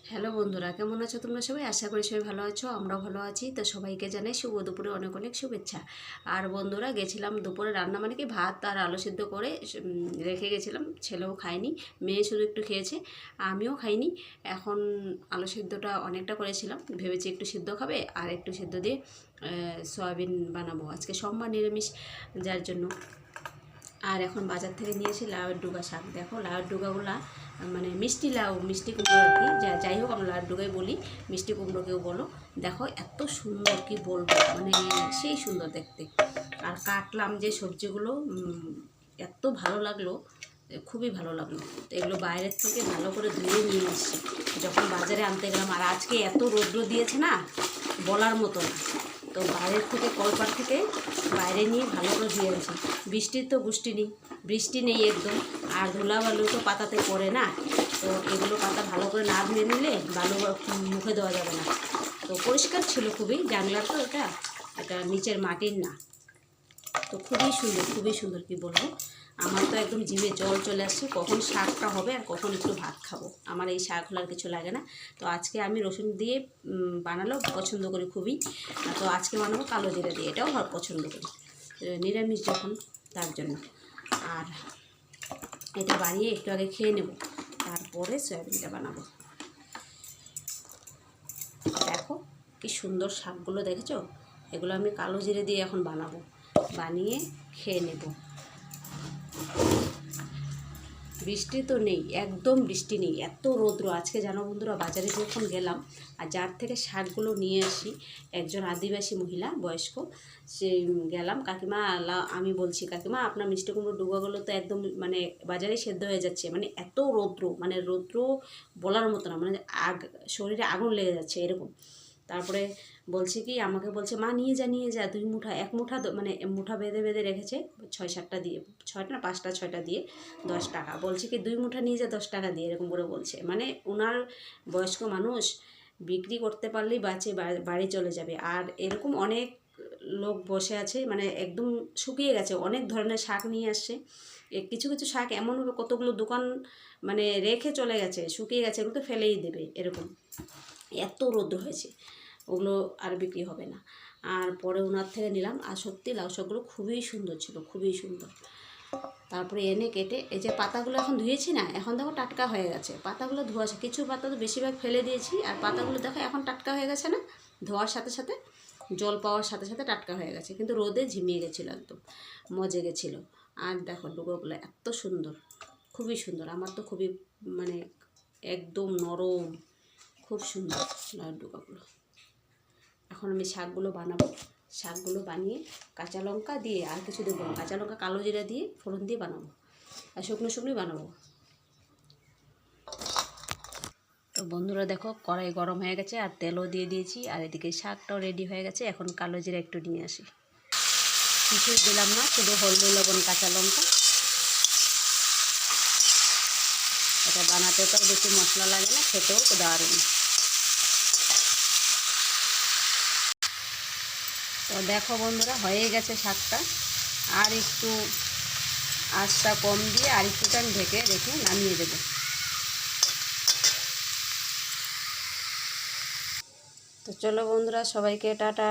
Hello বন্ধুরা, কেমন আছো তোমরা সবাই? আশা করি সবাই ভালো আছো, আমরাও ভালো আছি। তো সবাইকে জানাই শুভ দুপুরে অনেক অনেক শুভেচ্ছা। আর বন্ধুরা, গেছিলাম দুপুরে রান্না মানে কি ভাত আর আলু সিদ্ধ করে রেখে গেছিলাম। ছেলেও খায়নি, মেয়ে শুধু একটু খেয়েছে, আমিও খাইনি। এখন আলু সিদ্ধটা অনেকটা করেছিলাম, ভেবেছি একটু সিদ্ধ খাবে আর একটু সিদ্ধ দিয়ে সয়াবিন বানাবো। আজকে সোমবার নিরামিষ, যার জন্য। আর এখন বাজার থেকে নিয়েছি লাউয়ের ডুগা শাক। দেখো লাউয়ের ডুগাগুলা মানে মিষ্টি লাউ, মিষ্টি কুমড়ো আর কি, যাই হোক আমরা লাউয়ের ডুগাই বলি, মিষ্টি কুমড়োকেও বলো। দেখো এত সুন্দর, কি বলবো, মানে সেই সুন্দর দেখতে। আর কাটলাম যে সবজিগুলো, এত ভালো লাগলো, খুবই ভালো লাগলো। তো এগুলো বাইরের থেকে ভালো করে ধুয়ে নিয়ে এসেছি যখন বাজারে আনতে গেলাম। আর আজকে এত রৌদ্র দিয়েছে না, বলার মতো না। তো বাইরের থেকে, কলপার থেকে বাইরে নিয়ে ভালো করে ধুয়ে আনছি। বৃষ্টির তো গুষ্টি নেই, বৃষ্টি নেই একদম। আর ধুলা বালু তো পাতাতে পড়ে না, তো এগুলো পাতা ভালো করে না ধুয়ে নিলে বালু মুখে দেওয়া যাবে না। তো পরিষ্কার ছিল খুবই, জানলা তো এটা নিচের মাটির না। তো খুবই সুন্দর, খুবই সুন্দর, কি বলবো। আমার তো একদম জিভে জল চলে আসছে, কখন শাকটা হবে আর কখন একটু ভাত খাবো। আমার এই শাক হলে আর কিছু লাগে না। তো আজকে আমি রসুন দিয়ে বানালেও পছন্দ করি খুবই। তো আজকে বানাবো কালো জিরা দিয়ে, এটাও পছন্দ করি নিরামিষ যখন, তার জন্য। আর এটা বানিয়ে একটু আগে খেয়ে নেব, তারপরে সয়াবিনটা বানাবো। দেখো কি সুন্দর শাকগুলো, দেখেছো? এগুলো আমি কালো জিরে দিয়ে এখন বানাবো, বানিয়ে খেয়ে নেব। বৃষ্টি তো নেই, একদম বৃষ্টি নেই, এত রৌদ্র আজকে। জানো বন্ধুরা, বাজারে যখন গেলাম আর যার থেকে শাকগুলো নিয়ে আসি, একজন আদিবাসী মহিলা বয়স্ক, সে গেলাম, কাকিমা আমি বলছি, কাকিমা আপনার মিষ্টি কুমড়ো ডুবাগুলো তো একদম মানে বাজারে সেদ্ধ হয়ে যাচ্ছে, মানে এত রৌদ্র, মানে রৌদ্র বলার মতো না, মানে শরীরে আগুন লেগে যাচ্ছে এরকম। তারপরে বলছে কি, আমাকে বলছে, মা নিয়ে যা 2 মুঠা, 1 মুঠা, মানে মুঠা বেঁধে বেঁধে রেখেছে 6-7টা দিয়ে, 6টা না 5টা 6টা দিয়ে 10 টাকা। বলছে কি 2 মুঠা নিয়ে যা 10 টাকা দিয়ে, এরকম করে বলছে। মানে ওনার বয়স্ক মানুষ, বিক্রি করতে পারলেই বাঁচে, বাড়ি চলে যাবে। আর এরকম অনেক লোক বসে আছে, মানে একদম শুকিয়ে গেছে, অনেক ধরনের শাক নিয়ে আসছে। কিছু কিছু শাক এমনভাবে কতগুলো দোকান মানে রেখে চলে গেছে, শুকিয়ে গেছে, এগুলো তো ফেলেই দেবে এরকম, এত রৌদ্র হয়েছে, ওগুলো আর বিক্রি হবে না। আর পরে ওনার থেকে নিলাম, আর সত্যি লাউ শাকগুলো খুবই সুন্দর ছিল, খুবই সুন্দর। তারপরে এনে কেটে, এই যে পাতাগুলো এখন ধুয়েছি না, এখন দেখো টাটকা হয়ে গেছে, পাতাগুলো ধোয়া আছে। কিছু পাতা তো বেশিরভাগ ফেলে দিয়েছি, আর পাতাগুলো দেখো এখন টাটকা হয়ে গেছে না, ধোয়ার সাথে সাথে, জল পাওয়ার সাথে সাথে টাটকা হয়ে গেছে। কিন্তু রোদে ঝিমিয়ে গেছিলো, একদম মজে গেছিলো। আর দেখো ডুবোগুলো এত সুন্দর, খুবই সুন্দর। আমার তো খুবই মানে একদম নরম, খুব সুন্দর লাউ ডুবোগুলো। এখন আমি শাকগুলো বানাবো, শাকগুলো বানিয়ে কাঁচা লঙ্কা দিয়ে, আর কিছু দেবো না, কাঁচা লঙ্কা কালো জিরা দিয়ে ফোড়ন দিয়ে বানাবো, আর শুকনো শুকনোই বানাবো। তো বন্ধুরা দেখো, কড়াই গরম হয়ে গেছে আর তেলও দিয়ে দিয়েছি, আর এদিকে শাকটাও রেডি হয়ে গেছে। এখন কালো জিরা একটু নিয়ে আসি, কিছুই দিলাম না, শুধু হলুদ লবণ কাঁচা লঙ্কা। এটা বানাতে তো বেশি মশলা লাগে না, খেতেও তো দারুণ। তো দেখো বন্ধুরা, হয়ে গেছে শাকটা। আর একটু আঁচটা কম দিয়ে আর একটুটা ঢেকে রেখে নামিয়ে দেবো। তো চলো বন্ধুরা, সবাইকে টাটা।